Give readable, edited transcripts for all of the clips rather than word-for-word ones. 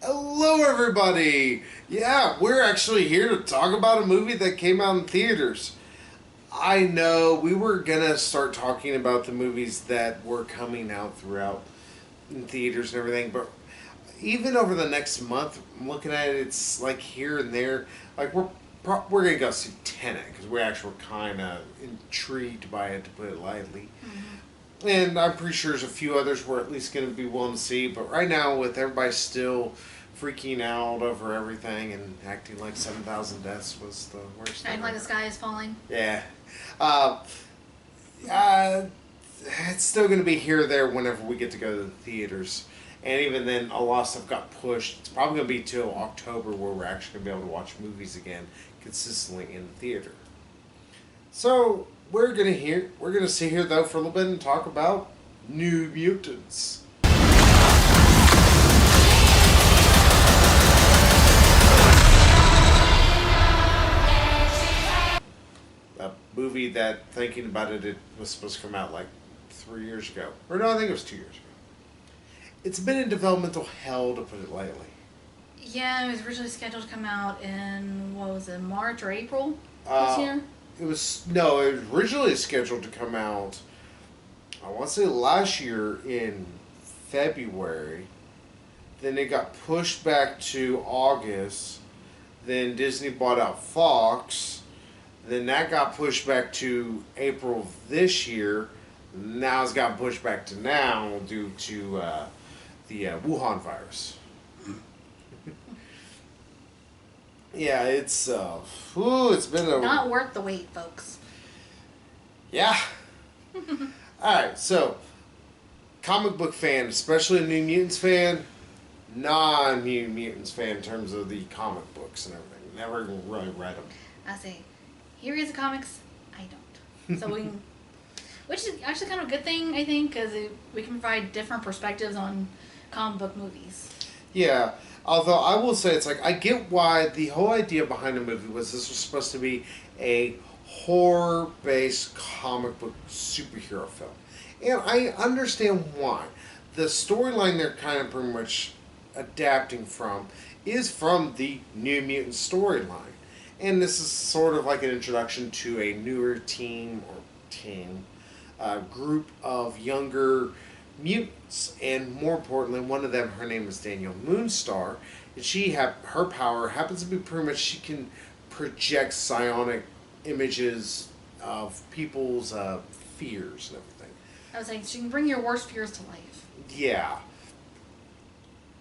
Hello, everybody! Yeah, we're actually here to talk about a movie that came out in theaters. I know we were gonna start talking about the movies that were coming out throughout in theaters and everything, but even over the next month, I'm looking at it, it's like here and there. Like we're gonna go see Tenet because we actually were kind of intrigued by it, to put it lightly. And I'm pretty sure there's a few others we're at least going to be willing to see. But right now, with everybody still freaking out over everything and acting like 7,000 deaths was the worst thing. Acting like the sky is falling. Yeah. Uh, uh, it's still going to be here or there whenever we get to go to the theaters. And even then, a lot of stuff got pushed. It's probably going to be till October where we're actually going to be able to watch movies again consistently in the theater. So we're gonna sit here though for a little bit and talk about New Mutants. A movie that, thinking about it, it was supposed to come out like 3 years ago. Or no, I think it was 2 years ago. It's been in developmental hell, to put it lightly. Yeah, it was originally scheduled to come out in, what was it, March or April this Uh, year? it was originally scheduled to come out, I want to say last year in February. Then it got pushed back to August. Then Disney bought out Fox. Then that got pushed back to April of this year. Now it's got pushed back to now due to the Wuhan virus. Yeah, it's been a Not worth the wait, folks. yeah. All right, so comic book fan, especially a New Mutants fan, non-New Mutants fan in terms of the comic books and everything. Never really read them. I say, he reads the comics, I don't. So we can, which is actually kind of a good thing, I think, because we can provide different perspectives on comic book movies. Yeah, although I will say it's like I get why the whole idea behind the movie was this was supposed to be a horror-based comic book superhero film. And I understand why. The storyline they're kind of pretty much adapting from is from the New Mutant storyline. And this is sort of like an introduction to a newer team group of younger mutants. And more importantly, one of them, her name is Danielle Moonstar. And her power happens to be pretty much she can project psionic images of people's fears and everything. I was saying, so you can bring your worst fears to life. Yeah.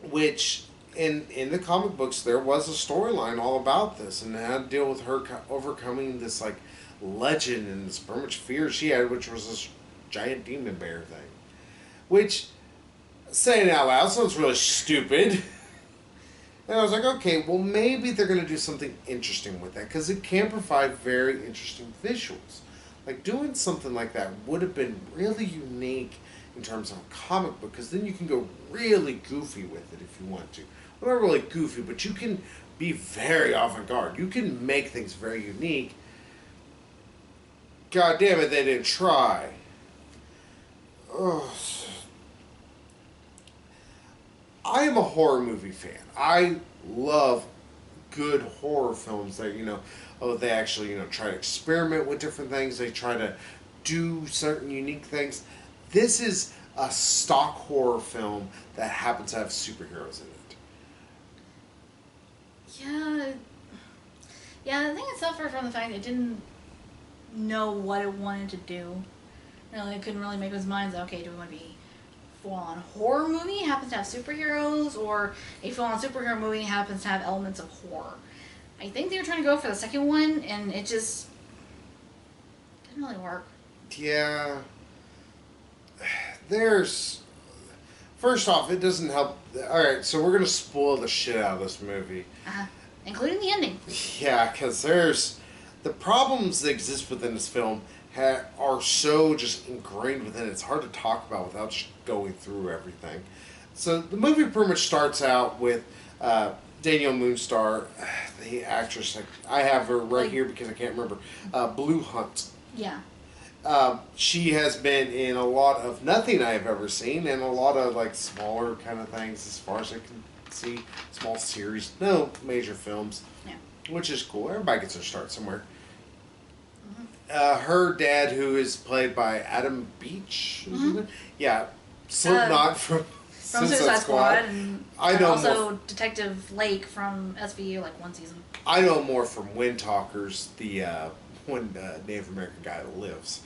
Which, in the comic books, there was a storyline all about this, and it had to deal with her overcoming this, like, legend and this pretty much fear she had, which was this giant demon bear thing. Which, saying it out loud, sounds really stupid. And I was like, okay, well, maybe they're going to do something interesting with that, because it can provide very interesting visuals. Like, doing something like that would have been really unique in terms of a comic book, because then you can go really goofy with it if you want to. Well, not really goofy, but you can be very avant-garde. You can make things very unique. God damn it, they didn't try. Ugh. I am a horror movie fan. I love good horror films that, they actually, try to experiment with different things. They try to do certain unique things. This is a stock horror film that happens to have superheroes in it. Yeah. Yeah, I think it suffered from the fact that it didn't know what it wanted to do. It couldn't really make up its mind. Okay, do we want to be full-on horror movie happens to have superheroes, or a full-on superhero movie happens to have elements of horror? I think they were trying to go for the second one, and it just didn't really work. Yeah. First off, it doesn't help. Alright, so we're going to spoil the shit out of this movie. Including the ending. Yeah, because the problems that exist within this film are so just ingrained within it. It's hard to talk about without just going through everything. So the movie pretty much starts out with Danielle Moonstar, the actress. I have her right here because I can't remember. Blue Hunt. Yeah. She has been in a lot of nothing I've ever seen, and a lot of like smaller kind of things as far as I can see small series, no major films, Yeah. which is cool. Everybody gets their start somewhere. Mm-hmm. Her dad, who is played by Adam Beach, Mm-hmm. yeah, Slipknot From from Suicide Squad, and, I and know also more. Detective Lake from SVU, like one season. I know more from Wind Talkers, the one Native American guy that lives.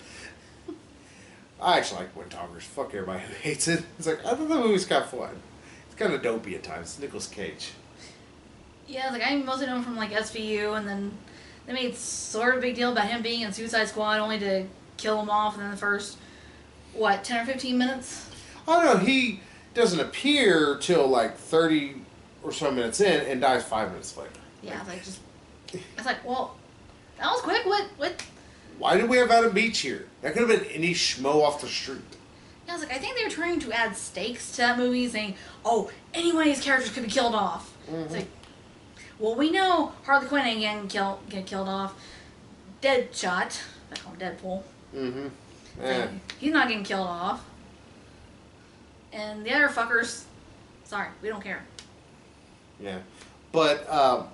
I actually like Wind Talkers. Fuck everybody who hates it. It's like, I thought the movie's kind of fun. It's kind of dopey at times. It's Nicolas Cage. Yeah, like I mostly know him from like SVU, and then they made sort of a big deal about him being in Suicide Squad only to kill him off in the first, 10 or 15 minutes? I don't know. He doesn't appear till like 30 or so minutes in and dies 5 minutes later. Yeah, it's like, well, that was quick. What? Why did we have Adam Beach here? That could have been any schmo off the street. Yeah, I was like, I think they were trying to add stakes to that movie, saying, oh, any one of these characters could be killed off. Mm-hmm. It's like, well, we know Harley Quinn ain't get killed off. Deadshot, I call him Deadpool. Mm-hmm. Like, he's not getting killed off. And the other fuckers, sorry, we don't care. Yeah. But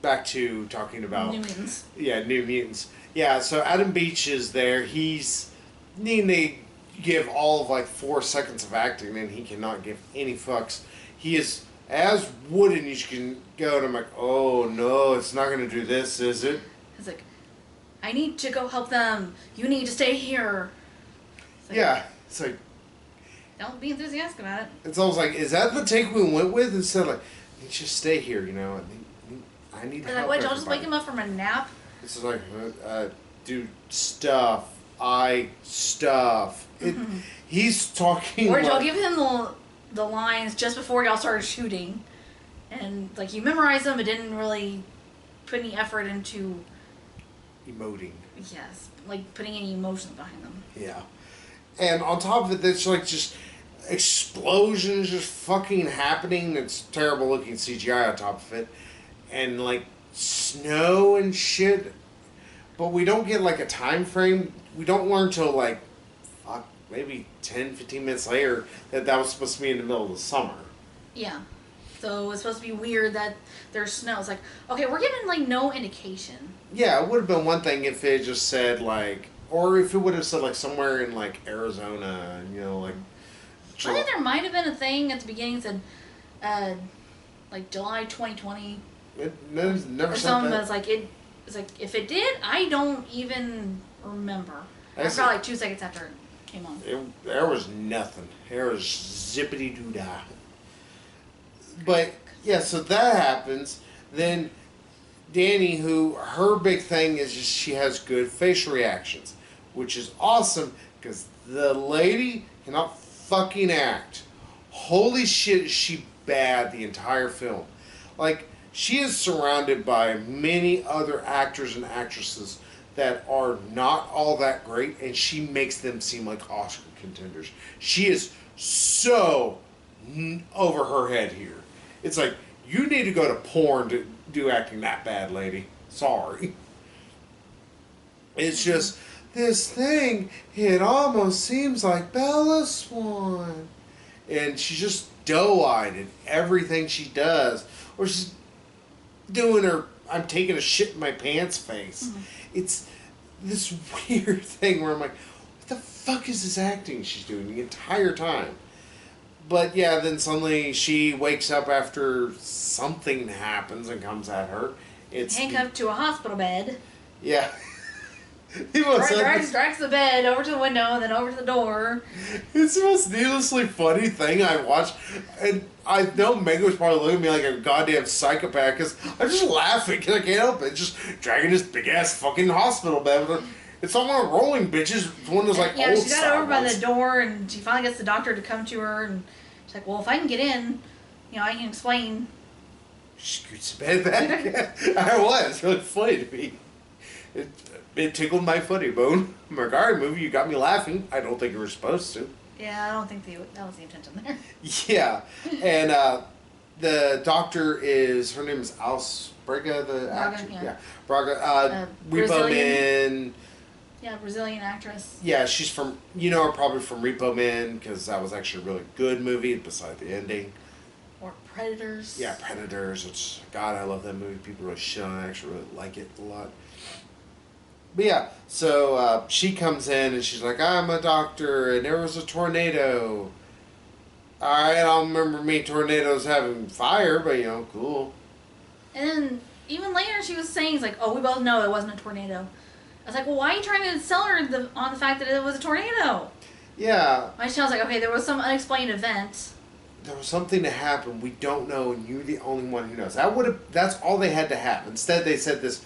back to talking about New Mutants. Yeah, New Mutants. Yeah, so Adam Beach is there. He's needing to give all of like 4 seconds of acting, and he cannot give any fucks. He is as wooden as you can go, and I'm like, oh no, it's not going to do this, is it? It's like, I need to go help them. You need to stay here. It's like, Yeah, it's like, don't be enthusiastic about it. it's almost like, is that the take we went with? Instead of like, you just stay here, you know. I need But help. like, what, y'all just everybody. wake him up from a nap? It's like, dude, stuff. He's talking. Or did y'all like, give him the lines just before y'all started shooting? And, like, you memorized them but didn't really put any effort into, emoting. yes, like, putting any emotions behind them. Yeah. And on top of it, there's like just explosions just fucking happening. It's terrible looking CGI on top of it. And like snow and shit. But we don't get like a time frame. We don't learn till like, fuck, maybe 10, 15 minutes later that was supposed to be in the middle of the summer. Yeah. So it's supposed to be weird that there's snow. It's like, okay, we're given, like, no indication. Yeah, it would have been one thing if it just said like, or if it would have said like somewhere in like Arizona, you know, like. I think there might have been a thing at the beginning that said, like, July 2020. It never Or said something that. that's like, it's like, if it did, I don't even remember. I forgot, like, 2 seconds after it came on. There was nothing. There was zippity doo dah. But yeah, so that happens. Then Danny, who her big thing is just she has good facial reactions, which is awesome because the lady cannot fucking act. Holy shit, is she bad the entire film? Like, she is surrounded by many other actors and actresses that are not all that great, and she makes them seem like Oscar contenders. She is so over her head here. It's like, you need to go to porn to do acting that bad, lady. Sorry. It's just, this thing, it almost seems like Bella Swan. And she's just doe-eyed in everything she does. Or she's doing her, I'm taking a shit in my pants face. Mm-hmm. It's this weird thing where I'm like, what the fuck is this acting she's doing the entire time? But yeah, then suddenly she wakes up after something happens and comes at her. It's handcuffed to a hospital bed. Yeah. He drags the bed over to the window and then over to the door. It's the most needlessly funny thing I watched. And I know Megan was probably looking at me like a goddamn psychopath because I'm just laughing because I can't help it. Just dragging this big ass fucking hospital bed. It's not one of rolling bitches. It's one of those like yeah, old she got over by ones. the door and she finally gets the doctor to come to her and she's like, well, if I can get in, I can explain. Scoots the bed back. I was. It's really funny to me. It tickled my funny bone. I'm like, all right, movie, you got me laughing. I don't think you were supposed to. Yeah, I don't think that was the intention there. Yeah, and the doctor is, her name is Alice Braga, the actor. Yeah, Braga. Repo Man. Yeah, Brazilian actress. Yeah, she's from, her probably from Repo Man, because that was actually a really good movie, beside the ending. Or Predators. Yeah, Predators. Which, God, I love that movie. People really shit on it. I actually really like it a lot. But yeah, so she comes in and she's like, I'm a doctor and there was a tornado. Alright, I don't remember me tornadoes having fire, but cool. And then even later she was saying, it's like, oh, we both know it wasn't a tornado. I was like, well, why are you trying to sell her on the fact that it was a tornado? Yeah. My child's like, okay, there was some unexplained event. There was something to happen. We don't know, and you're the only one who knows. That's all they had to have. Instead, they said this.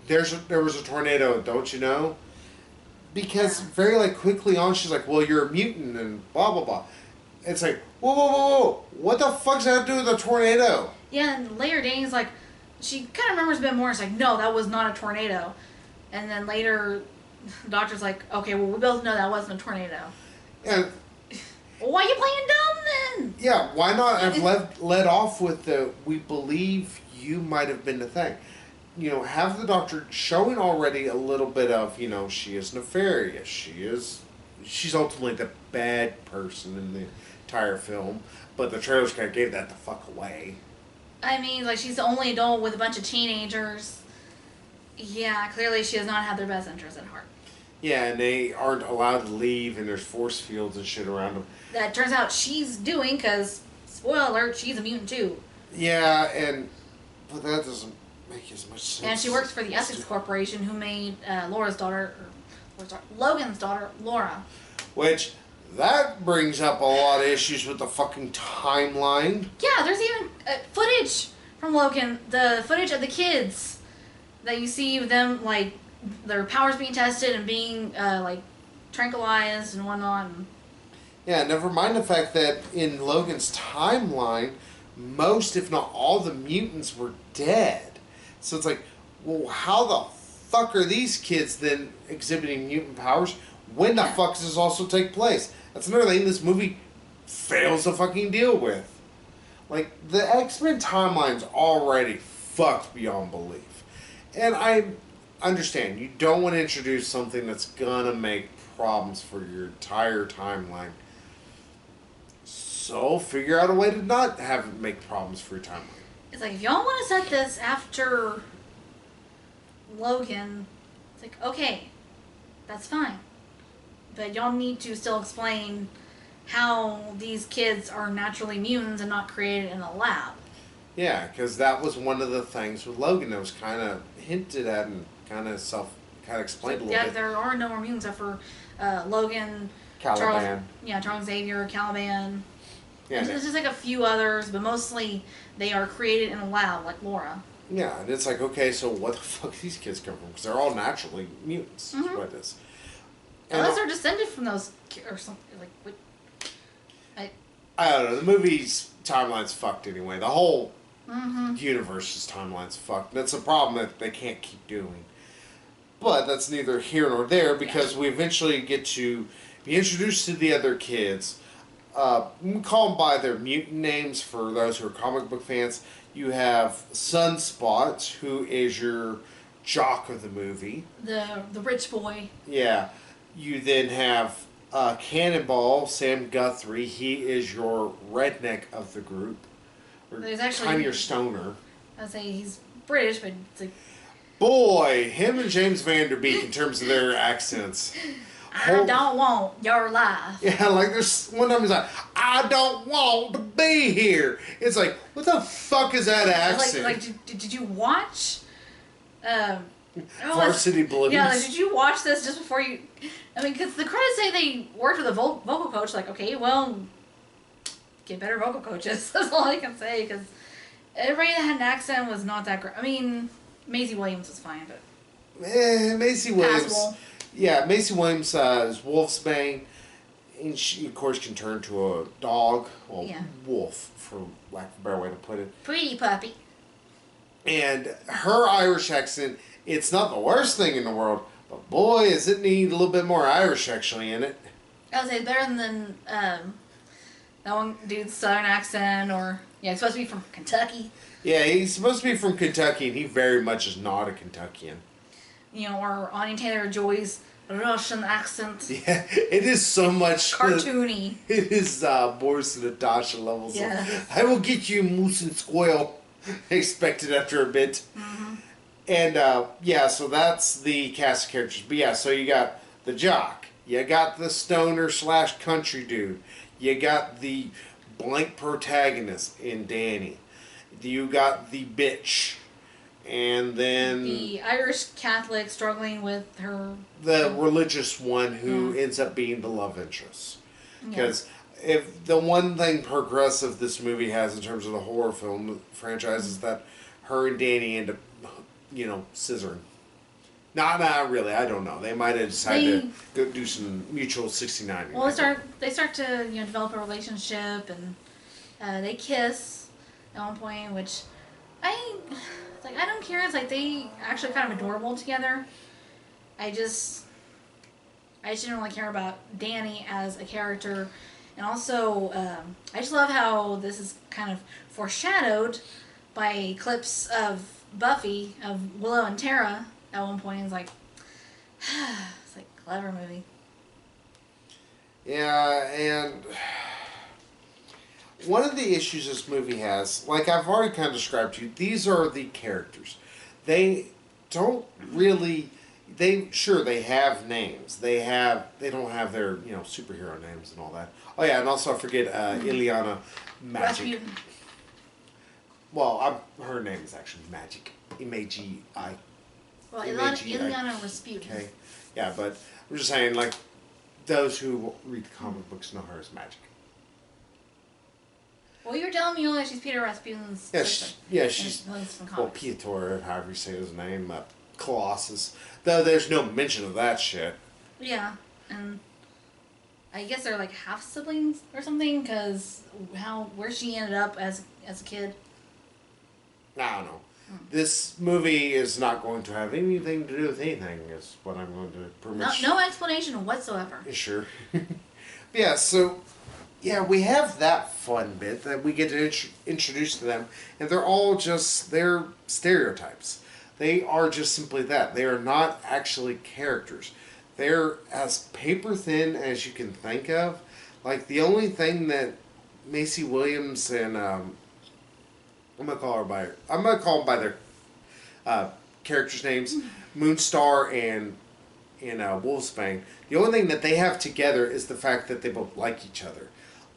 There was a tornado. Don't you know? Because very quickly on, she's like, well, you're a mutant, and blah blah blah. It's like, whoa whoa whoa whoa! What the fuck's that have to do with a tornado? Yeah, and later Danny's like, she kind of remembers a bit more. It's like, no, that was not a tornado. And then later, the doctor's like, okay, well, we both know that wasn't a tornado. And well, why are you playing dumb then? yeah, why not have led off with the we believe you might have been the thing. Have the doctor showing already a little bit of, she is nefarious. She's ultimately the bad person in the entire film. But the trailers kind of gave that the fuck away. I mean, she's the only adult with a bunch of teenagers. Yeah, clearly she does not have their best interests at heart. Yeah, and they aren't allowed to leave, and there's force fields and shit around them. That turns out she's doing, because, spoiler alert, she's a mutant too. Yeah, but that doesn't make as much sense. And she works for the Essex Corporation, who made Logan's daughter, Laura. Which, that brings up a lot of issues with the fucking timeline. Yeah, there's even footage from Logan, the footage of the kids that you see of them, their powers being tested and being, tranquilized and whatnot. Yeah, never mind the fact that in Logan's timeline, most, if not all, the mutants were dead. So it's like, well, how the fuck are these kids then exhibiting mutant powers? When the fuck does this also take place? That's another thing this movie fails to fucking deal with. The X-Men timeline's already fucked beyond belief. And I understand, you don't want to introduce something that's gonna make problems for your entire timeline. So figure out a way to not have it make problems for your timeline. It's like, if y'all want to set this after Logan, it's like, okay, that's fine. But y'all need to still explain how these kids are naturally mutants and not created in a lab. Yeah, because that was one of the things with Logan that was kind of hinted at and kind of explained a little bit. Yeah, there are no more mutants except for Logan, Caliban. Charles Xavier, Caliban. Yeah, there's just a few others, but mostly they are created in a lab, like Laura. Yeah, and it's like, okay, so what the fuck do these kids come from? Because they're all naturally mutants. Mm-hmm. Is what it is. Unless they're descended from those, or something, what? I don't know. The movie's timeline's fucked anyway. The whole universe's timeline's fucked. That's a problem that they can't keep doing. But that's neither here nor there, because we eventually get to be introduced to the other kids. We call them by their mutant names for those who are comic book fans. You have Sunspot, who is your jock of the movie. The rich boy. Yeah. You then have Cannonball, Sam Guthrie. He is your redneck of the group. Or There's actually kind of your stoner. I'd say he's British, but it's like... Boy, him and James Van Der Beek in terms of their accents. I don't want your life. Yeah, there's one time he's like, I don't want to be here. It's like, what the fuck is that accent? Did you watch Varsity Blues? Yeah, did you watch this just before you... I mean, because the credits say they worked with a vocal coach. Okay, well, get better vocal coaches. That's all I can say, because everybody that had an accent was not that great. I mean, Maisie Williams was fine, but... Maisie Williams... Passable. Yeah, Maisie Williams is Wolfsbane, and she, of course, can turn to a dog. Well, wolf, for lack of a better way to put it. Pretty puppy. And her Irish accent, it's not the worst thing in the world, but boy, does it need a little bit more Irish, actually, in it. I would say better than that one dude's southern accent, or... Yeah, he's supposed to be from Kentucky. Yeah, he's supposed to be from Kentucky, and he very much is not a Kentuckian. Or Anya Taylor-Joy's Russian accent. Yeah, it is so much Cartoony. It is Boris and Natasha levels. Yes. I will get you moose and squirrel. Expected after a bit. Mm-hmm. And yeah, so that's the cast of characters. But yeah, so you got the jock, you got the stoner slash country dude, you got the blank protagonist in Danny, you got the bitch, and then The Irish Catholic struggling with her. the religious one who Yeah. ends up being the love interest. Yeah. Because if the one thing progressive this movie has in terms of the horror film franchise is that her and Danny end up, scissoring. Not really. I don't know. They might have decided to go do some mutual 69. Well, they start to develop a relationship, and they kiss at one point, which I don't care. It's like they actually kind of adorable together. I just didn't really care about Danny as a character, and also I just love how this is kind of foreshadowed by clips of Buffy, of Willow and Tara at one point. It's like clever movie. Yeah, and one of the issues this movie has, like I've already kind of described to you, these are the characters. They don't really. They have names. They don't have their superhero names and all that. Oh yeah, and also I forget Ileana Magic. Rasputin. Well, her name is actually Magic. M-A-G-I. Well, M-A-G-I-K. Ileana Rasputin. Okay. Yeah, but I'm just saying, like, those who read the comic books know her as Magic. Well, you were telling me earlier she's Peter Rasputin's Yeah, sister. she's from well, comics. Piotr, however you say his name, Colossus. Though there's no mention of that shit. Yeah, and I guess they're like half siblings or something, because where she ended up as a kid. I don't know. This movie is not going to have anything to do with anything, is what I'm going to pretty much... No explanation whatsoever. Sure. Yeah, so... Yeah, we have that fun bit that we get to introduce to them, and they're all just... They're stereotypes. They are just simply that. They are not actually characters. They're as paper thin as you can think of. Like, the only thing that Macy Williams and... I'm gonna call them by their characters' names, Moonstar and Wolfsbane. The only thing that they have together is the fact that they both like each other.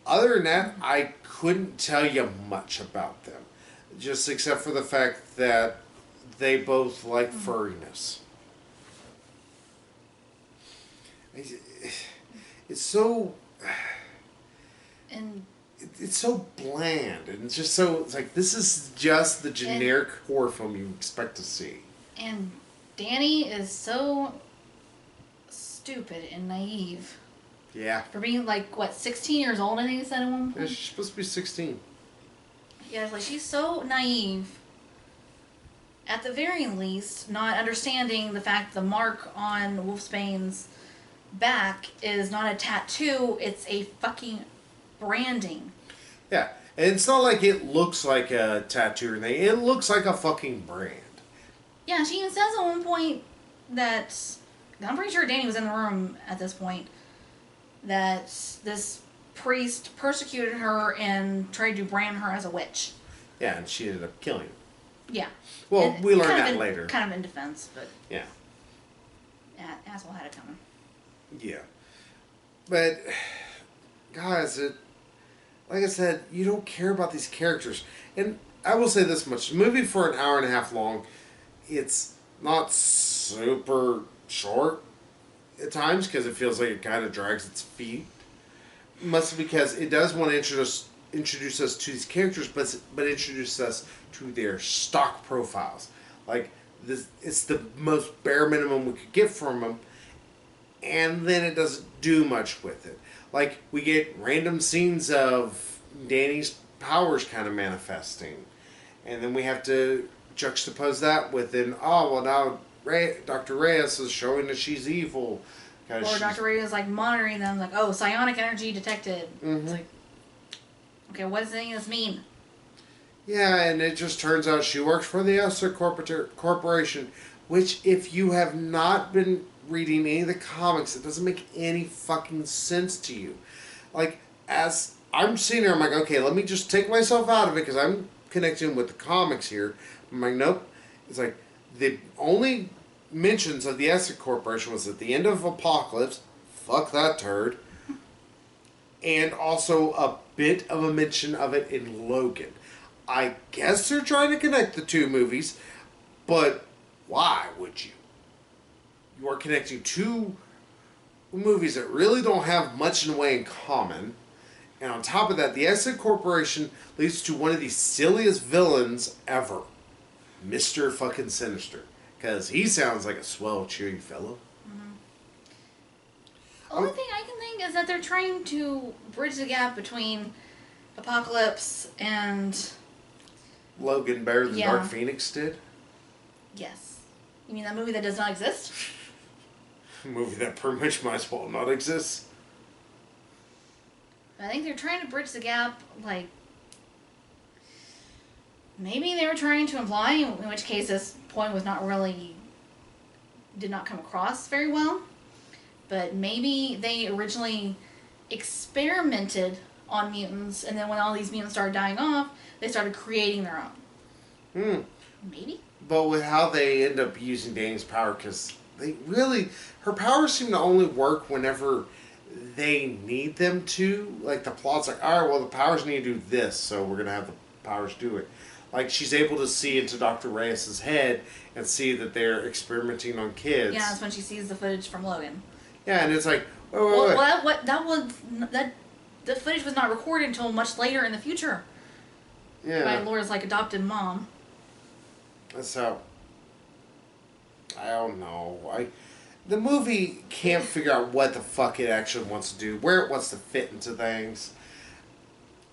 Other than that, I couldn't tell you much about them, just except for the fact that they both like furriness. It's so. And It's so bland, and it's just so... It's like, this is just the generic horror film you expect to see. And Danny is so stupid and naive. Yeah. For being, 16 years old, I think he said at one Yeah, point? she's supposed to be 16. Yeah, it's like, she's so naive. At the very least, not understanding the fact the mark on Wolfsbane's back is not a tattoo, it's a fucking branding. Yeah, and it's not like it looks like a tattoo or anything. It looks like a fucking brand. Yeah, she even says at one point that... I'm pretty sure Danny was in the room at this point. That this priest persecuted her and tried to brand her as a witch. Yeah, and she ended up killing him. Yeah. Well, And we learned kind of that in- later. Kind of in defense, but... Yeah. Asshole had it coming. Yeah. But, guys, like I said, you don't care about these characters. And I will say this much. The movie, for an hour and a half long, it's not super short at times, because it feels like it kind of drags its feet. Mostly because it does want to introduce us to these characters, but introduce us to their stock profiles. Like, this, it's the most bare minimum we could get from them, and then it doesn't do much with it. Like, we get random scenes of Danny's powers kind of manifesting, and then we have to juxtapose that with now Dr. Reyes is showing that she's evil. Or Dr. Ray is monitoring them, psionic energy detected. Mm-hmm. It's like, okay, what does any of this mean? Yeah, and it just turns out she works for the Esser Corporation, which, if you have not been reading any of the comics, it doesn't make any fucking sense to you. Like, as I'm sitting there, I'm like, okay, let me just take myself out of it because I'm connecting with the comics here. I'm like, nope. It's like, the only mentions of the Essex Corporation was at the end of Apocalypse. Fuck that turd. And also a bit of a mention of it in Logan. I guess they're trying to connect the two movies, but why would you? You are connecting two movies that really don't have much in the way in common. And on top of that, the Essex Corporation leads to one of the silliest villains ever. Mr. fucking Sinister. Because he sounds like a swell, cheery fellow. The only thing I can think is that they're trying to bridge the gap between Apocalypse and... Logan better than Dark Phoenix did? Yes. You mean that movie that does not exist? A movie that pretty much might as well not exist. I think they're trying to bridge the gap, like... Maybe they were trying to imply, in which case this point was not really... did not come across very well. But maybe they originally experimented on mutants, and then when all these mutants started dying off, they started creating their own. Maybe? But with how they end up using Dani's power, because they really... Her powers seem to only work whenever they need them to. Like, the plot's like, alright, well, the powers need to do this, so we're going to have the powers do it. Like, she's able to see into Dr. Reyes' head and see that they're experimenting on kids. Yeah, that's when she sees the footage from Logan. Yeah, and it's like, wait. The footage was not recorded until much later in the future. Yeah. By Laura's, like, adopted mom. That's how... I don't know. The movie can't figure out what the fuck it actually wants to do, where it wants to fit into things.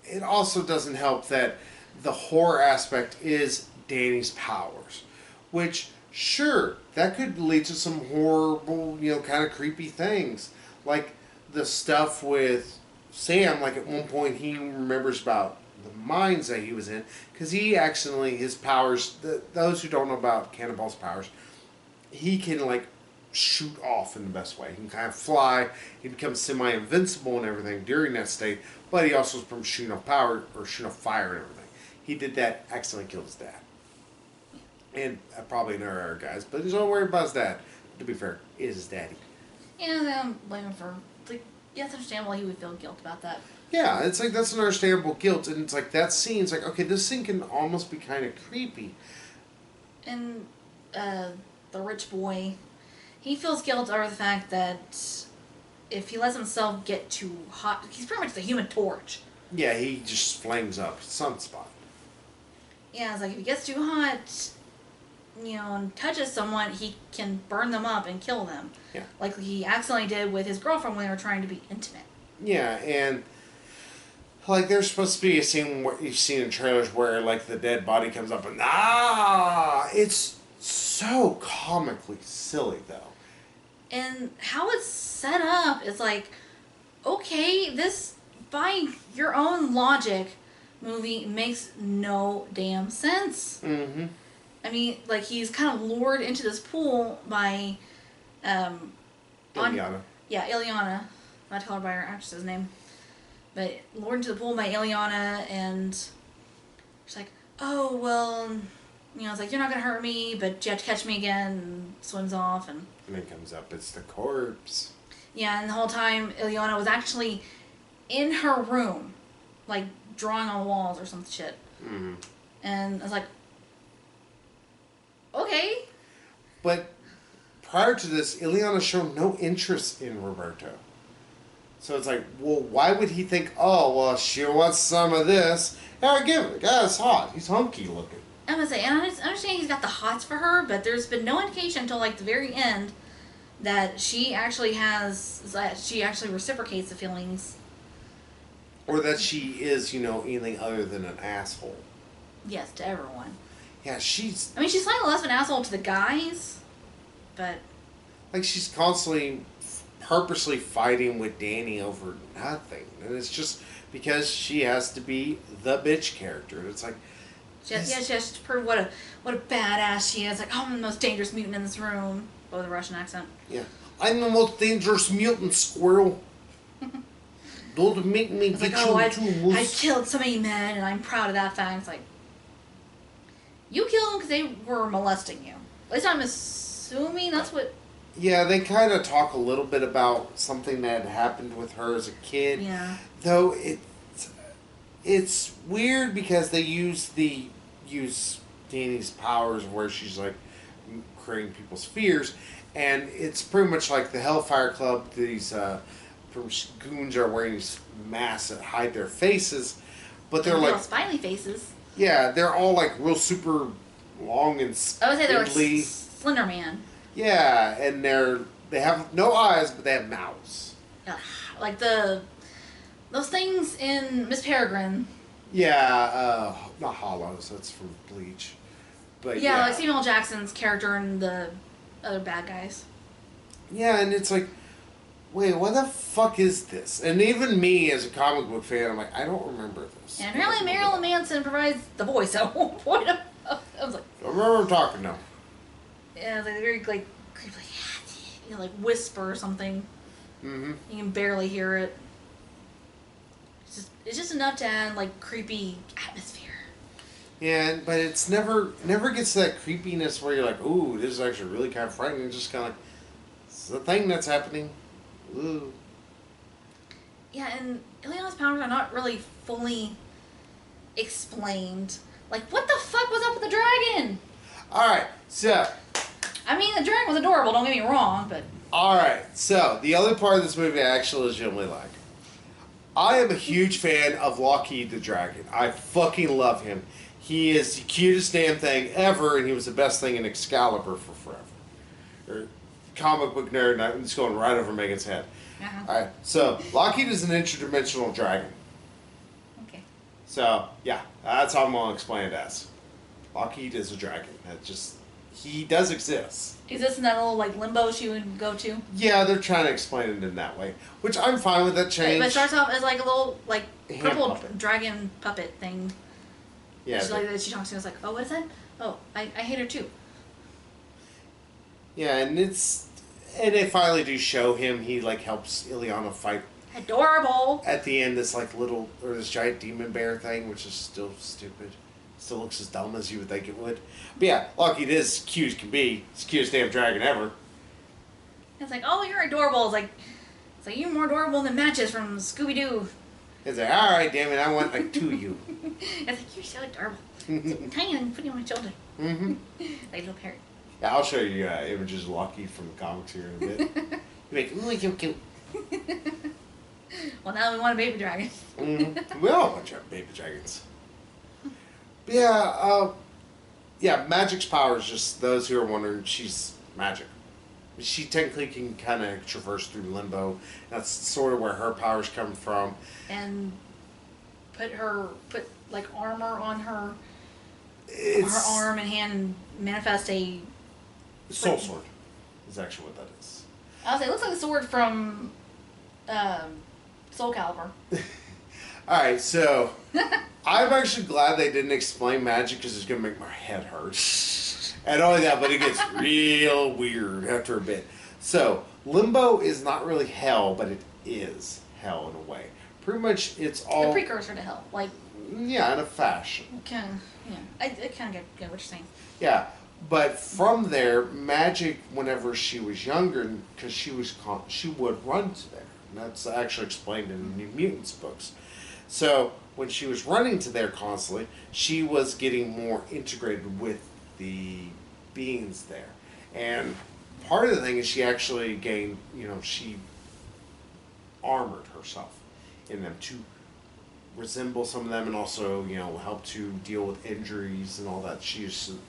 It also doesn't help that the horror aspect is Dani's powers. Which, sure, that could lead to some horrible, kind of creepy things. Like the stuff with Sam, like at one point he remembers about the mines that he was in, because he accidentally, his powers, those who don't know about Cannonball's powers, he can like shoot off in the best way. He can kind of fly, he becomes semi-invincible and everything during that state, but he also is from shooting off power, or shooting off fire and everything. He did that, accidentally killed his dad. And probably another other guys, but he's not worried about his dad. To be fair, it is his daddy. Yeah, I don't blame him for... Like, yeah, it's understandable he would feel guilt about that. Yeah, it's like, that's an understandable guilt, and it's like, that scene's like, okay, this scene can almost be kind of creepy. And, the rich boy, he feels guilt over the fact that if he lets himself get too hot, he's pretty much the Human Torch. Yeah, he just flames up, sunspot. Yeah, it's like, if he gets too hot, and touches someone, he can burn them up and kill them. Yeah. Like he accidentally did with his girlfriend when they were trying to be intimate. Yeah, and like there's supposed to be a scene where you've seen in trailers where like the dead body comes up and it's so comically silly though. And how it's set up is like, okay, this by your own logic movie makes no damn sense. Mm-hmm. I mean, like he's kind of lured into this pool by Ileana. Ileana. Not tell her by her actress's name. But lured into the pool by Ileana, and she's like, oh, well, it's like, you're not going to hurt me, but you have to catch me again, and swims off, and then comes up, it's the corpse. Yeah, and the whole time, Ileana was actually in her room, like, drawing on walls or some shit. Mm-hmm. And I was like, okay. But prior to this, Ileana showed no interest in Roberto. So it's like, well, why would he think, oh, well, she wants some of this? Yeah, give it. The guy's hot. He's hunky looking. I was say, and I understand he's got the hots for her, but there's been no indication until like the very end that she actually reciprocates the feelings. Or that she is, anything other than an asshole. Yes, to everyone. Yeah, she's... I mean, she's slightly less of an asshole to the guys, but... Like, she's constantly, purposely fighting with Danny over nothing. And it's just because she has to be the bitch character. It's like... She has to prove what a badass she is. Like, oh, I'm the most dangerous mutant in this room. with a Russian accent. Yeah. I'm the most dangerous mutant, squirrel. Don't make me It's get like, you oh, too, I moose. killed so many men, and I'm proud of that fact. It's like, you killed them because they were molesting you. At least I'm assuming that's what... Yeah, they kind of talk a little bit about something that happened with her as a kid. Yeah. Though it's weird because they use Danny's powers where she's like creating people's fears, and it's pretty much like the Hellfire Club. These goons are wearing these masks that hide their faces, but they're like spiny faces. yeah, they're all like real super long and I would say they're spindly. like Slender Man. Yeah, and they have no eyes, but they have mouths. Like those things in Miss Peregrine. Yeah, not hollows. That's from Bleach. But Yeah, like Samuel Jackson's character and the other bad guys. Yeah, and it's like, wait, what the fuck is this? And even me as a comic book fan, I'm like, I don't remember this. And apparently Marilyn Manson provides the voice at one point. I was like, I remember talking now. yeah, it's like very like creepy, like whisper or something. Mm-hmm. You can barely hear it. It's just enough to add like creepy atmosphere. Yeah, but it's never gets to that creepiness where you're like, ooh, this is actually really kind of frightening. It's just kind of like, it's the thing that's happening. Ooh. Yeah, and Ileana's powers are not really fully explained. Like, what the fuck was up with the dragon? Alright, so. I mean, the dragon was adorable, don't get me wrong, but... Alright, so, the other part of this movie I actually legitimately like. I am a huge fan of Lockheed the Dragon. I fucking love him. He is the cutest damn thing ever, and he was the best thing in Excalibur for forever. Comic book nerd, and it's going right over Megan's head. Uh-huh. Alright, so Lockheed is an interdimensional dragon. Okay. So, yeah, that's how I'm going to explain it as. Lockheed is a dragon. He does exist. Is this in that little, like, limbo she would go to? Yeah, they're trying to explain it in that way, which I'm fine with that change. But it starts off as, like, a little, like, Hand purple puppet. dragon puppet thing. Yeah, She talks to me, it's like, oh, what is that? Oh, I hate her too. yeah, and they finally do show him. He like helps Ileana fight Adorable! at the end. This like this giant demon bear thing, which is still stupid. Still looks as dumb as you would think it would. But yeah, Lockheed is cute as can be. It's the cutest damn dragon ever. It's like, oh, you're adorable. It's like you're more adorable than Matches from Scooby Doo. It's like, all right, damn it, I want like two of you. It's like, you're so adorable. So tiny and putting on my shoulder. Mm-hmm. Like a little parrot. Yeah, I'll show you images of Lockheed from the comics here in a bit. You're like, ooh, you're cute. Well, now we want a baby dragon. Mm-hmm. We all want to have baby dragons. But yeah, Magic's power is just those who are wondering, she's magic. She technically can kind of traverse through limbo. That's sort of where her powers come from. And put like armor on her arm and hand and manifest a Soul Sword is actually what that is. I was like, it looks like the sword from Soul Calibur. Alright, so I'm actually glad they didn't explain magic because it's going to make my head hurt. And only that, but it gets real weird after a bit. So, limbo is not really hell, but it is hell in a way. Pretty much it's all... A precursor to hell. Like... Yeah, in a fashion. Kind of, yeah. I kind of get what you're saying. Yeah, but from there, magic, whenever she was younger, because she would run to there. And that's actually explained in the New Mutants books. So, when she was running to there constantly, she was getting more integrated with the beings there. And part of the thing is she actually gained, she armored herself in them to resemble some of them and also, help to deal with injuries and all that.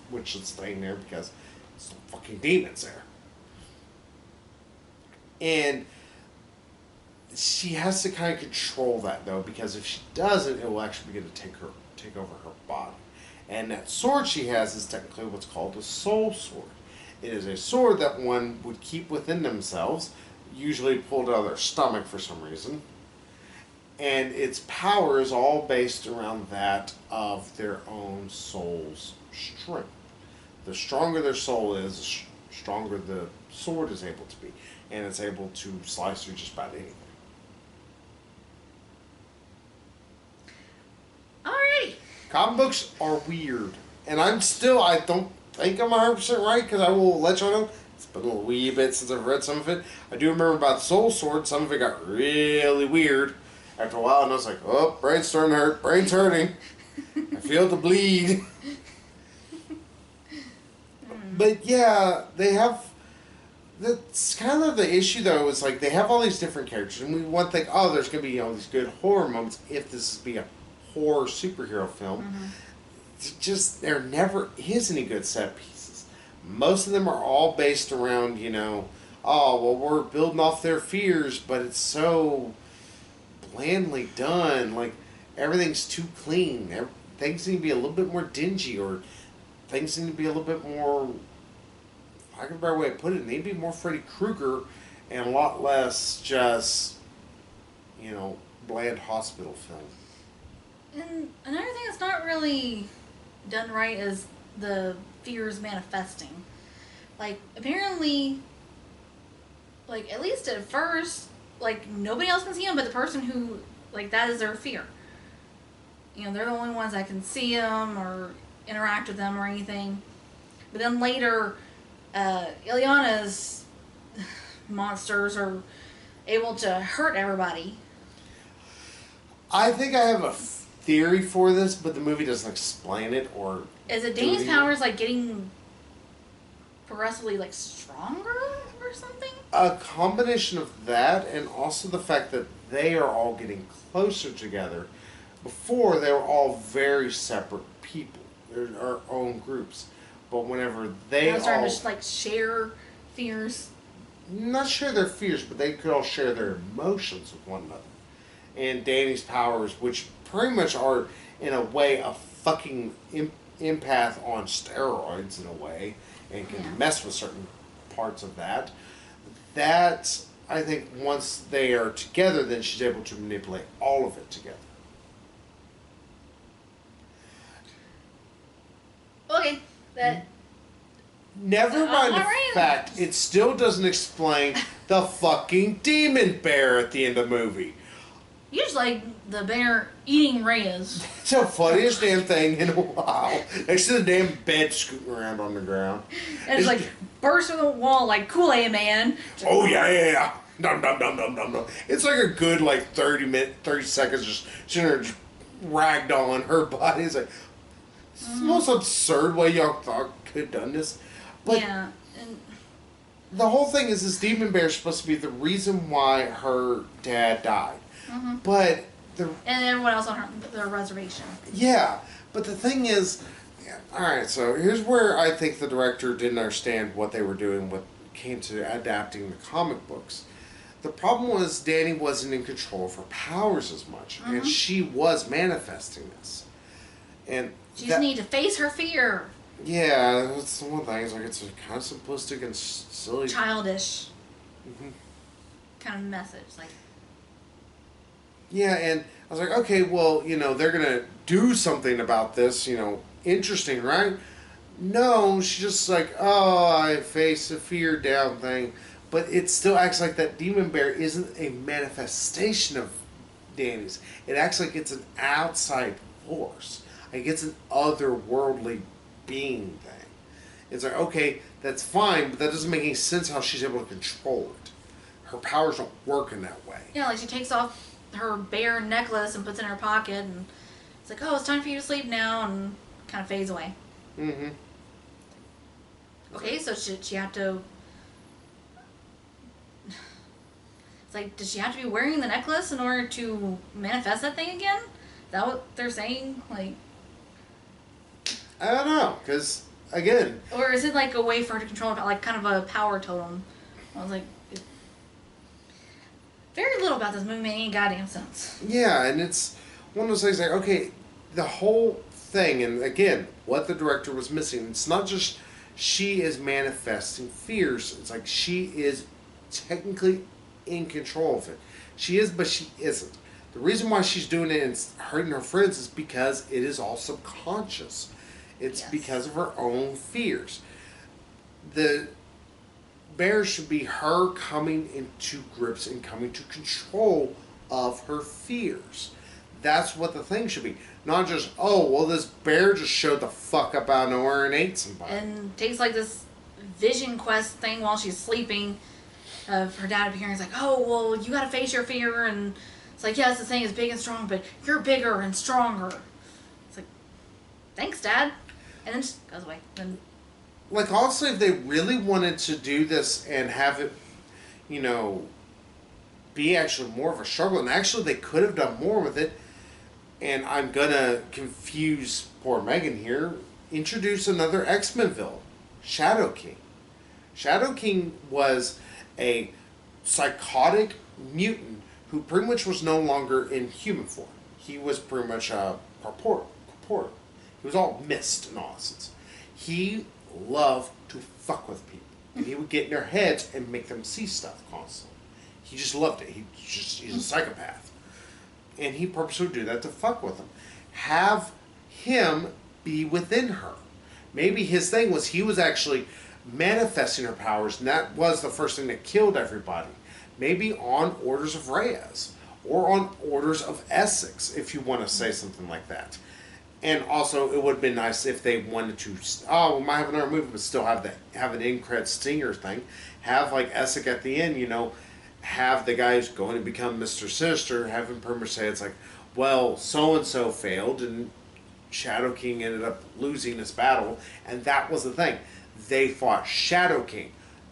Which is staying there because it's fucking demons there. And she has to kind of control that though, because if she doesn't, it will actually begin to take over her body. And that sword she has is technically what's called a soul sword. It is a sword that one would keep within themselves, usually pulled out of their stomach for some reason. And its power is all based around that of their own soul's strength. The stronger their soul is, stronger the sword is able to be. And it's able to slice through just about anything. Alrighty. Comic books are weird. And I don't think I'm 100% right, because I will let y'all know. It's been a wee bit since I've read some of it. I do remember about the Soul Sword. Some of it got really weird after a while, and I was like, oh, brain's starting to hurt. Brain's hurting. I feel the bleed. But yeah, they have... That's kind of the issue, though, is like they have all these different characters, and we want to think, oh, there's going to be these good horror moments if this is be a horror superhero film. Just there never is any good set pieces. Most of them are all based around, oh, well, we're building off their fears, but it's so blandly done. Like, everything's too clean. Things need to be a little bit more dingy, or things need to be a little bit more... I can better way to put it. They need to be more Freddy Krueger and a lot less just, bland hospital film. And another thing that's not really done right is the fears manifesting. Like, apparently, like, at least at first, like, nobody else can see them but the person who, like, that is their fear. They're the only ones that can see them or interact with them or anything. But then later... Ileana's monsters are able to hurt everybody. I think I have a theory for this, but the movie doesn't explain it or... Is it Danny's powers, like, getting progressively, like, stronger or something? A combination of that and also the fact that they are all getting closer together. Before, they were all very separate people. They're our own groups. But whenever they all... starting to, like, share fears. Not share their fears, but they could all share their emotions with one another. And Danny's powers, which pretty much are, in a way, a fucking empath on steroids, in a way, and can mess with certain parts of that. That, I think, once they are together, then she's able to manipulate all of it together. Okay. That... Never mind the fact, it still doesn't explain the fucking demon bear at the end of the movie. You just like the bear eating Reyes. It's the funniest damn thing in a while. Next to the damn bed scooting around on the ground. And it's like, burst through the wall like Kool-Aid Man. Oh, yeah. Dum, dum, dum, dum, dum, dum. It's like a good, 30 seconds just sitting there just ragdolling her body. It's like... It's the most absurd way y'all thought could have done this. But yeah. And the whole thing is this demon bear is supposed to be the reason why her dad died. But and everyone else on their reservation. Yeah. But the thing is... Alright, so here's where I think the director didn't understand what they were doing when it came to adapting the comic books. The problem was Danny wasn't in control of her powers as much. And she was manifesting this. And... She just needs to face her fear. Yeah, that's the one thing. It's like it's kind of simplistic and silly. Childish. Kind of message. Like. Yeah, and I was like, okay, well, they're going to do something about this, interesting, right? No, she's just like, oh, I face a fear down thing. But it still acts like that demon bear isn't a manifestation of Danny's. It acts like it's an outside force. Like it's an otherworldly being thing. It's like, okay, that's fine, but that doesn't make any sense how she's able to control it. Her powers don't work in that way. Yeah, like she takes off her bear necklace and puts it in her pocket, and it's like, oh, it's time for you to sleep now, and kind of fades away. Okay, so should she have to... It's like, does she have to be wearing the necklace in order to manifest that thing again? Is that what they're saying? Like... I don't know, because, again... Or is it like a way for her to control, like kind of a power totem? I was like... Very little about this movie made any goddamn sense. Yeah, and it's one of those things like, okay, the whole thing, and again, what the director was missing, it's not just she is manifesting fears. It's like she is technically in control of it. She is, but she isn't. The reason why she's doing it and hurting her friends is because it is all subconscious. It's because of her own fears. The Bear should be her coming into grips and coming to control of her fears. That's what the thing should be. Not just, oh, well, this bear just showed the fuck up out of nowhere and ate somebody. And takes like this vision quest thing while she's sleeping of her dad appearing. It's like, oh, well, you gotta face your fear. And it's like, yes, this thing is big and strong, but you're bigger and stronger. It's like, thanks, Dad. And then just goes away. And Like, also, if they really wanted to do this and have it, you know, be actually more of a struggle, and actually they could have done more with it, and I'm gonna confuse poor Megan here, introduce another X-Men villain, Shadow King. Shadow King was a psychotic mutant who pretty much was no longer in human form. He was pretty much a corporeal. He was all mist and all this. He loved to fuck with people. And he would get in their heads and make them see stuff constantly. He just loved it. He's a psychopath. And he purposely would do that to fuck with them. Have him be within her. Maybe his thing was he was actually manifesting her powers, and that was the first thing that killed everybody. Maybe on orders of Reyes, or on orders of Essex, if you want to say something like that. And also, it would have been nice if they wanted to, we might have another movie, but still have an in-credit stinger thing. Have, like, Essex at the end, you know, have the guy who's going to become Mr. Sinister, have him pretty much say, it's like, well, so-and-so failed, and Shadow King ended up losing this battle, and that was the thing. They fought Shadow King,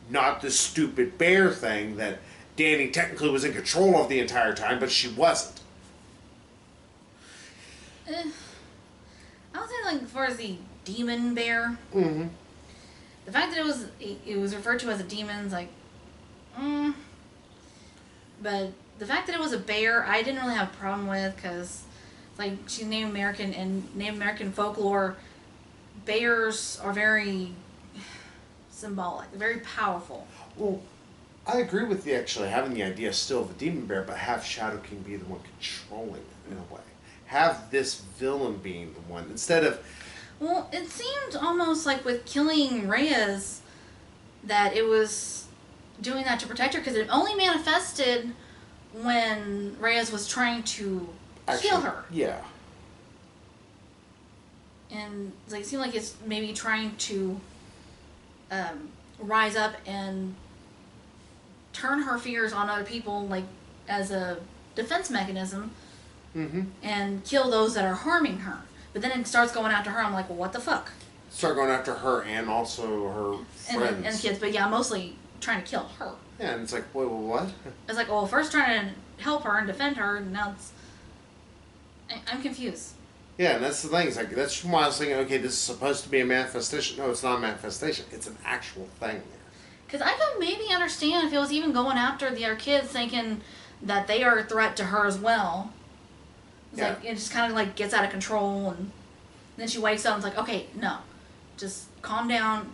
not the stupid bear thing that Danny technically was in control of the entire time, but she wasn't. I would say, like, as far as the demon bear, Mm-hmm. the fact that it was referred to as a demon is like, but the fact that it was a bear, I didn't really have a problem with, because, like, she's Native American, and Native American folklore, bears are very symbolic, very powerful. Well, I agree with you, actually, having the idea still of a demon bear, but have Shadow King be the one controlling it in a way. Have this villain being the one, instead of... Well, it seemed almost like with killing Reyes that it was doing that to protect her, because it only manifested when Reyes was trying to kill her. Yeah. And like, it seemed like it's maybe trying to rise up and turn her fears on other people, like, as a defense mechanism, and kill those that are harming her. But then it starts going after her. I'm like, well, what the fuck? Start going after her and also her friends. And kids, but yeah, mostly trying to kill her. Yeah, and it's like, wait, what? It's like, well, first trying to help her and defend her, and now it's... I'm confused. Yeah, and that's the thing. It's like, that's why I was thinking, okay, this is supposed to be a manifestation. No, it's not a manifestation. It's an actual thing there. Because I could maybe understand if it was even going after the other kids, thinking that they are a threat to her as well. It's like, it just kind of like gets out of control, and then she wakes up and it's like, okay, no, just calm down,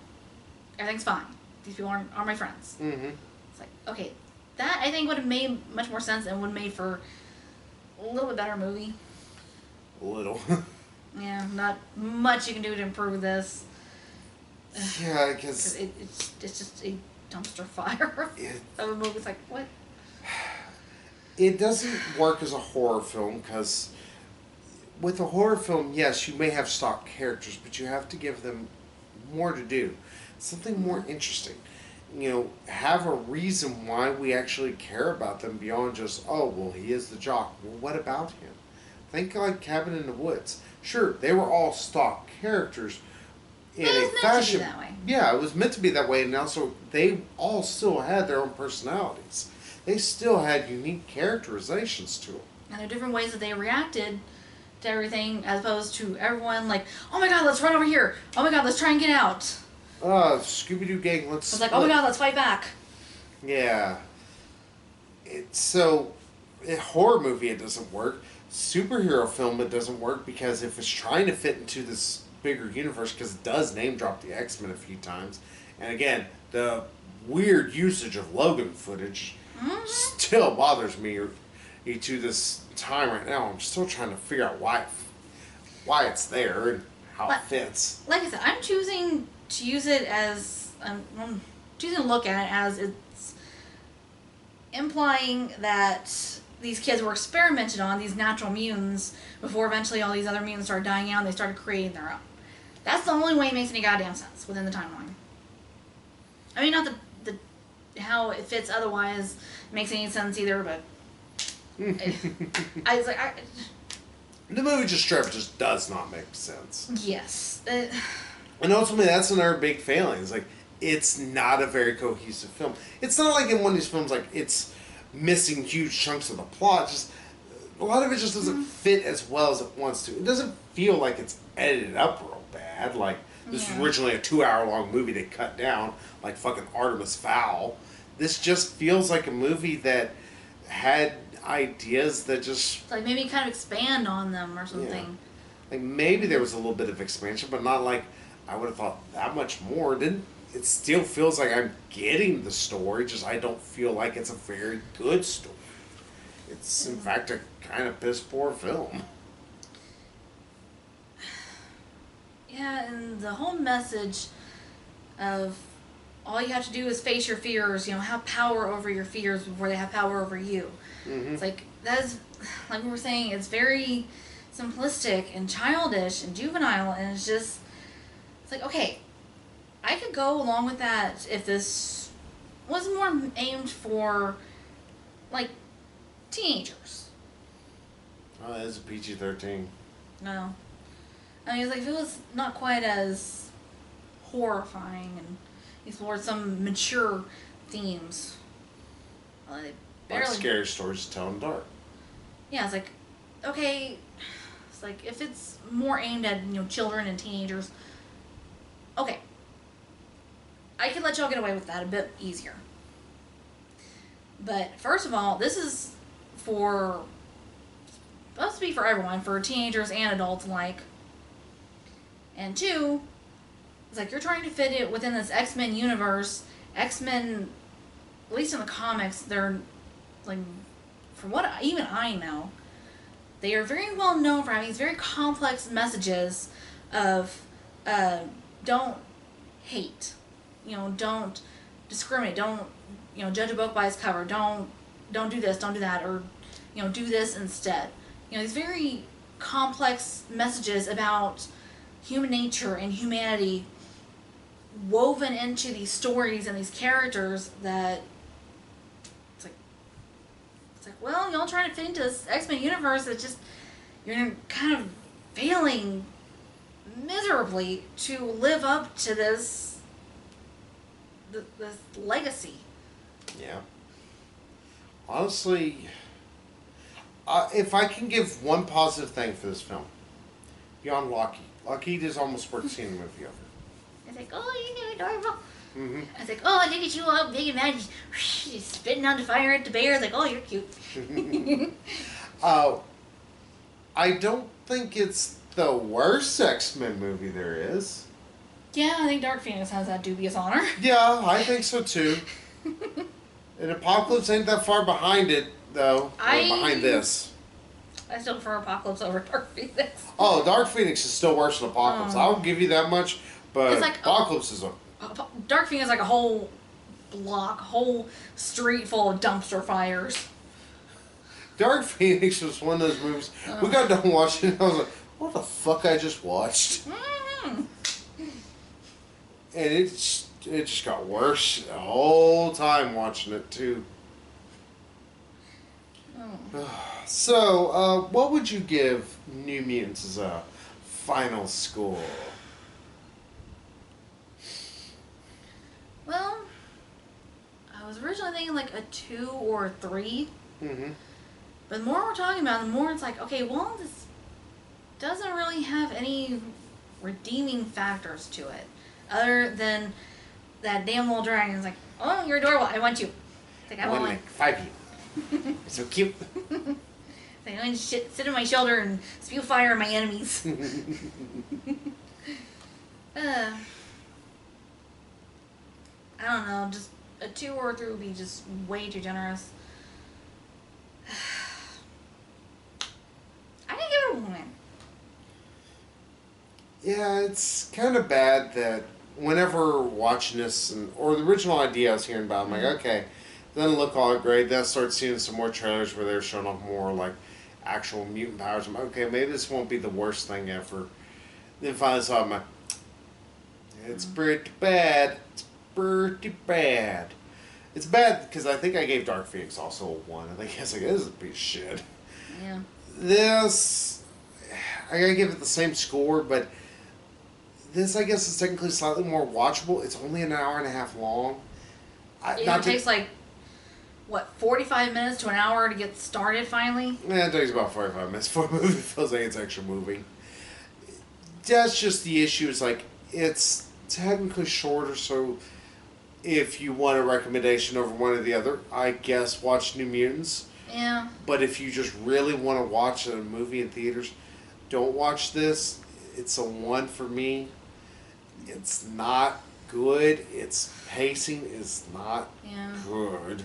everything's fine. These people are my friends. It's like, okay, that I think would have made much more sense and would have made for a little bit better movie. A little. Yeah, not much you can do to improve this. Yeah, because... It's just a dumpster fire of a movie. It's like, what? It doesn't work as a horror film, because with a horror film, yes, you may have stock characters, but you have to give them more to do. Something more interesting. You know, have a reason why we actually care about them beyond just, oh, well, he is the jock. Well, what about him? Think like Cabin in the Woods. Sure, they were all stock characters in a fashion. It was meant to be that way. Yeah, it was meant to be that way, and also they all still had their own personalities. They still had unique characterizations to them. And there are different ways that they reacted to everything, as opposed to everyone like, oh my god, let's run over here. Oh my god, let's try and get out. Scooby-Doo gang, let's... It's like, oh my god, let's fight back. Yeah. So, a horror movie, it doesn't work. Superhero film, it doesn't work, because if it's trying to fit into this bigger universe, because it does name drop the X-Men a few times, and again, the weird usage of Logan footage still bothers me to this time right now. I'm still trying to figure out why it's there and how it fits. Like I said, I'm choosing to use it as choosing to look at it as it's implying that these kids were experimented on, these natural mutants, before eventually all these other mutants started dying out and they started creating their own. That's the only way it makes any goddamn sense within the timeline. I mean, not the how it fits otherwise makes any sense either, but I was like, the movie just does not make sense. yes. And ultimately, that's another big failing. It's like, it's not a very cohesive film. It's not like in one of these films, like, it's missing huge chunks of the plot. Just a lot of it just doesn't fit as well as it wants to. It doesn't feel like it's edited up real bad. Like, this was originally a 2-hour-long movie they cut down, like fucking Artemis Fowl. This just feels like a movie that had ideas that just... like, maybe kind of expand on them or something. Yeah. Like, maybe there was a little bit of expansion, but not like I would have thought that much more. It still feels like I'm getting the story, just I don't feel like it's a very good story. It's, in fact, a kind of piss-poor film. Yeah, and the whole message of all you have to do is face your fears, have power over your fears before they have power over you. Mm-hmm. It's like, that's, like we were saying, it's very simplistic and childish and juvenile, and it's like, okay, I could go along with that if this was more aimed for, like, teenagers. Oh, it's a PG-13. No. I mean, it's like, if it was not quite as horrifying and explored some mature themes. Like scary stories to tell in the dark. Yeah, it's like, okay, it's like, if it's more aimed at, children and teenagers, okay, I could let y'all get away with that a bit easier. But, first of all, this is supposed to be for everyone, for teenagers and adults alike. And 2, it's like, you're trying to fit it within this X-Men universe. X-Men, at least in the comics, they're, like, from what even I know, they are very well known for having these very complex messages of, don't hate. Don't discriminate. Don't, judge a book by its cover. Don't do this, don't do that, or, do this instead. These very complex messages about human nature and humanity woven into these stories and these characters that it's like, well, y'all trying to fit into this X-Men universe that just, you're kind of failing miserably to live up to this legacy. Yeah. Honestly, if I can give one positive thing for this film, beyond Lockheed is almost worth seeing the movie over. It's like, oh, you're adorable. Mm-hmm. I was like, oh, look at you all big and mad, just spitting on the fire at the bear. It's like, oh, you're cute. I don't think it's the worst X-Men movie there is. Yeah, I think Dark Phoenix has that dubious honor. Yeah, I think so too. And Apocalypse ain't that far behind it, though. Behind this. I still prefer Apocalypse over Dark Phoenix. Oh, Dark Phoenix is still worse than Apocalypse. I'll give you that much, but it's like, Apocalypse is a... Dark Phoenix is like a whole block, whole street full of dumpster fires. Dark Phoenix was one of those movies. We got done watching it, I was like, what the fuck I just watched? Mm-hmm. And it just got worse the whole time watching it, too. Oh. So, what would you give New Mutants as a final score? Well, I was originally thinking like a 2 or a 3. Mm-hmm. But the more we're talking about it, the more it's like, okay, well, this doesn't really have any redeeming factors to it. Other than that damn little dragon is like, oh, you're adorable, I want you. It's like, I want like 5 you. You're so cute. It's like, I want to sit on my shoulder and spew fire at my enemies. I don't know, just a 2 or a 3 would be just way too generous. I can give it a 1. Yeah, it's kind of bad that whenever watching this, or the original idea I was hearing about, I'm like, okay, doesn't look all great. Then I start seeing some more trailers where they're showing off more like actual mutant powers. I'm like, okay, maybe this won't be the worst thing ever. Then finally saw it, I'm like, it's pretty bad. It's pretty bad. It's bad because I think I gave Dark Phoenix also a 1. I think I was like, this is a piece of shit. Yeah. This, I gotta give it the same score, but this, I guess, is technically slightly more watchable. It's only an hour and a half long. It takes like, what, 45 minutes to an hour to get started finally? Yeah, it takes about 45 minutes for a movie. It feels like it's actually moving. That's just the issue. It's like, it's technically shorter, so if you want a recommendation over one or the other, I guess watch New Mutants. Yeah. But if you just really want to watch a movie in theaters, don't watch this. It's a 1 for me. It's not good. Its pacing is not good.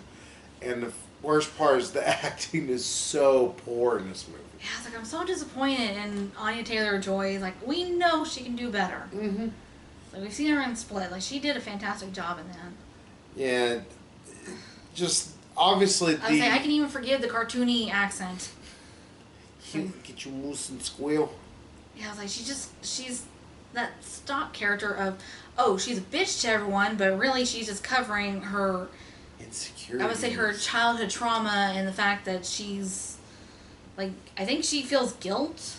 And the worst part is the acting is so poor in this movie. Yeah, it's like I'm so disappointed in Anya Taylor-Joy. Like, we know she can do better. Mm-hmm. Like, we've seen her in Split. Like, she did a fantastic job in that. Yeah, just obviously I would say I can even forgive the cartoony accent. Get you moose and squeal. Yeah, I was like, she's that stock character of, oh, she's a bitch to everyone, but really she's just covering her insecurity. I would say her childhood trauma and the fact that she's, like, I think she feels guilt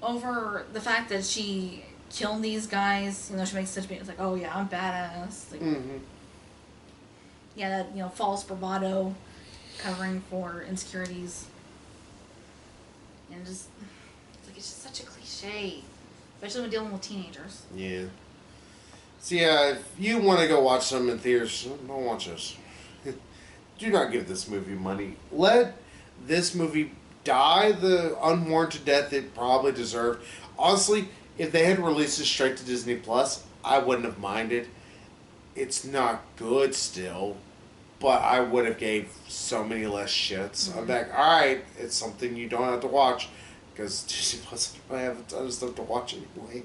over the fact that she killed these guys. You know, she makes such big, it's like, oh yeah, I'm badass. Like, yeah, that, you know, false bravado covering for insecurities. And just, it's just such a cliche. Especially when dealing with teenagers. Yeah. So yeah, if you want to go watch some in theaters, don't watch this. Do not give this movie money. Let this movie die the unwarranted death it probably deserved. Honestly, if they had released it straight to Disney Plus, I wouldn't have minded. It's not good still, but I would have gave so many less shits. I'm like, alright, it's something you don't have to watch. Because Disney Plus, I have a ton of stuff to watch anyway.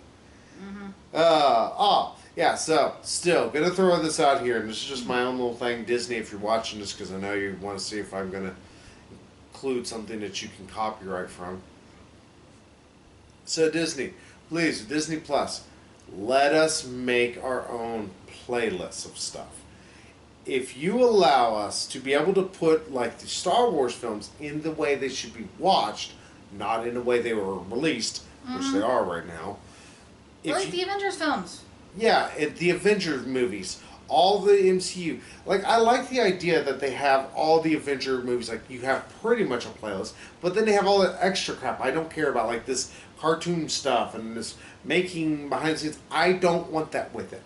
Yeah, so, still, gonna throw this out here, and this is just my own little thing. Disney, if you're watching this, because I know you want to see if I'm gonna include something that you can copyright from. So, Disney, please, Disney Plus, let us make our own playlists of stuff. If you allow us to be able to put, like, the Star Wars films in the way they should be watched, not in the way they were released, which they are right now. Like the Avengers films. Yeah, the Avengers movies. All the MCU. Like, I like the idea that they have all the Avenger movies. Like, you have pretty much a playlist. But then they have all that extra crap. I don't care about, like, this cartoon stuff and this making behind the scenes. I don't want that with it.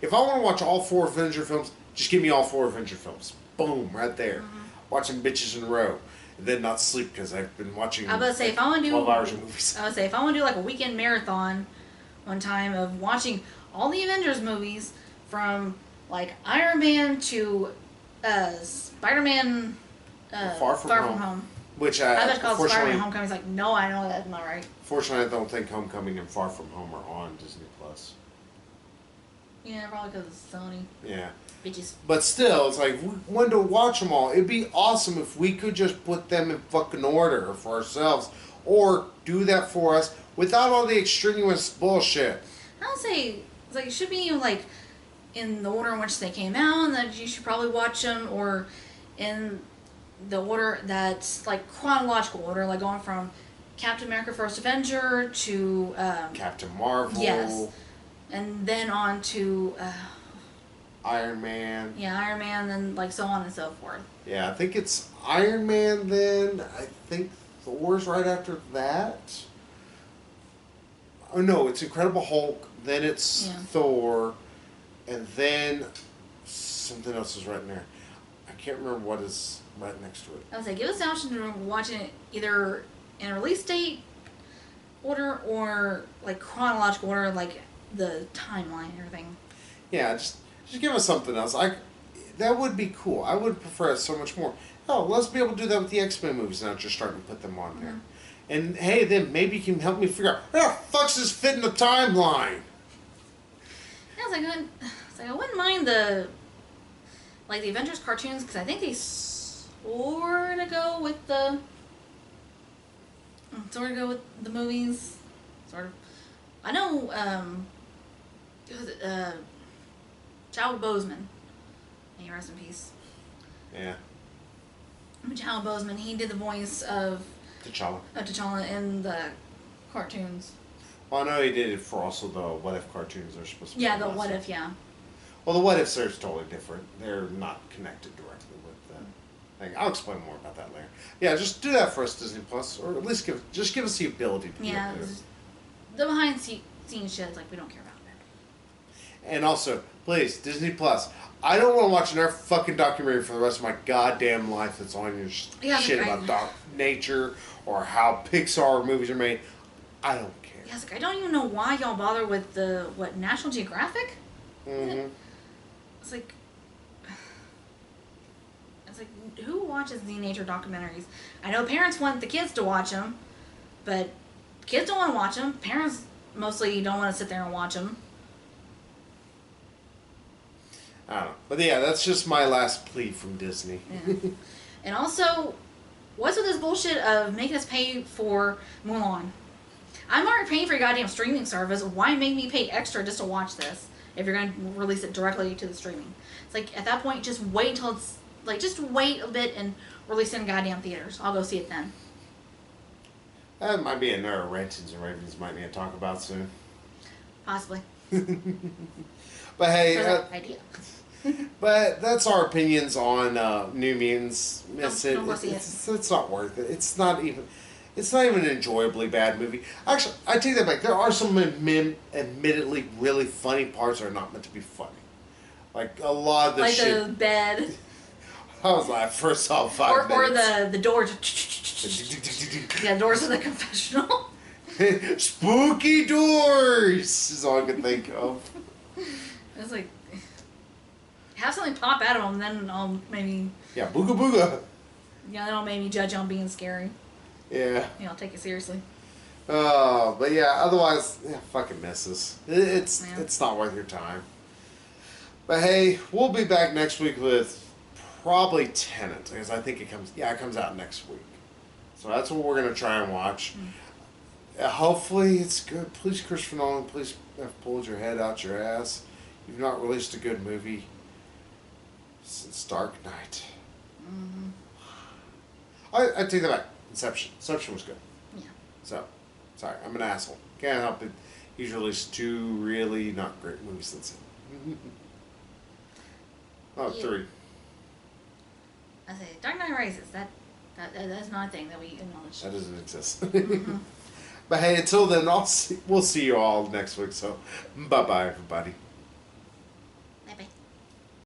If I want to watch all 4 Avenger films, just give me all 4 Avenger films. Boom, right there. Watching bitches in a row. And then not sleep because I've been watching. I was about to say, if I want to do 12 hours of movies. I would say if I want to do like a weekend marathon, one time of watching all the Avengers movies from like Iron Man to Spider-Man, Far From Home. Which I bet called Spider-Man Homecoming. He's like, no, I know that's not right. Fortunately, I don't think Homecoming and Far From Home are on Disney Plus. Yeah, probably because it's Sony. Yeah. Bitches. But still, it's like, we wanted to watch them all. It'd be awesome if we could just put them in fucking order for ourselves. Or do that for us without all the extraneous bullshit. I would say, it's like, it should be like in the order in which they came out, and that you should probably watch them, or in the order that's like chronological order, like going from Captain America First Avenger to Captain Marvel. Yes. And then on to Iron Man. Yeah, Iron Man, then like so on and so forth. Yeah, I think it's Iron Man then. I think Thor's right after that. Oh no, it's Incredible Hulk, then it's Thor, and then something else is right in there. I can't remember what is right next to it. I would say give us the option to watch it either in a release date order or like chronological order, like the timeline and everything. Yeah, just give us something else. That would be cool. I would prefer it so much more. Oh, let's be able to do that with the X-Men movies now, just starting to put them on there. And hey, then maybe you can help me figure out, where the fuck's this fit in the timeline? Yeah, I wouldn't mind the Avengers cartoons because I think they sort of go with the movies, sort of. I know. Who was it? Chadwick Boseman. May he rest in peace. Yeah. Chadwick Boseman. He did the voice of T'Challa in the cartoons. Well, I know he did it for also the What If cartoons. They're supposed to be. Yeah, the What If. Yeah. Well, the What Ifs are totally different. They're not connected directly with the thing. I'll explain more about that later. Yeah, just do that for us, Disney Plus, or at least give us the ability to. Yeah, the behind scenes shit. We don't care about it. And also, please, Disney Plus. I don't want to watch another fucking documentary for the rest of my goddamn life that's on your shit about nature or how Pixar movies are made. I don't care. Yeah, I don't even know why y'all bother with the National Geographic. Mm-hmm. It's like who watches the nature documentaries? I know parents want the kids to watch them, but kids don't want to watch them. Parents mostly don't want to sit there and watch them. I don't know. But yeah, that's just my last plea from Disney. Yeah. And also, what's with this bullshit of making us pay for Mulan? I'm already paying for your goddamn streaming service. Why make me pay extra just to watch this if you're going to release it directly to the streaming? It's at that point, just wait until it's, just wait a bit and release it in goddamn theaters. I'll go see it then. That might be another Rentons and Ravens might need to talk about soon. Possibly. But hey, idea. But that's our opinions on New Mutants. It's not worth it. It's not even an enjoyably bad movie. Actually, I take that back. There are some admittedly really funny parts that are not meant to be funny. A lot of the shit. The bed. I was first saw 5 minutes. Or the doors. Yeah, doors of the confessional. Spooky doors is all I can think of. It's have something pop out of them, then I'll maybe... Yeah, booga booga. Yeah, then I'll maybe judge on being scary. Yeah. I'll take it seriously. But yeah, otherwise, fucking misses. It's not worth your time. But hey, we'll be back next week with probably Tenet, because I think it comes out next week. So that's what we're going to try and watch. Hopefully it's good. Please, Christopher Nolan, please have pulled your head out your ass. You've not released a good movie since Dark Knight. Mm-hmm. I take that back. Inception was good. Yeah. So, sorry, I'm an asshole. Can't help it. He's released 2 really not great movies since then. Yeah. 3. I say Dark Knight Rises. That's not a thing that we acknowledge. That doesn't exist. Mm-hmm. But hey, until then, we'll see you all next week. So, bye-bye, everybody.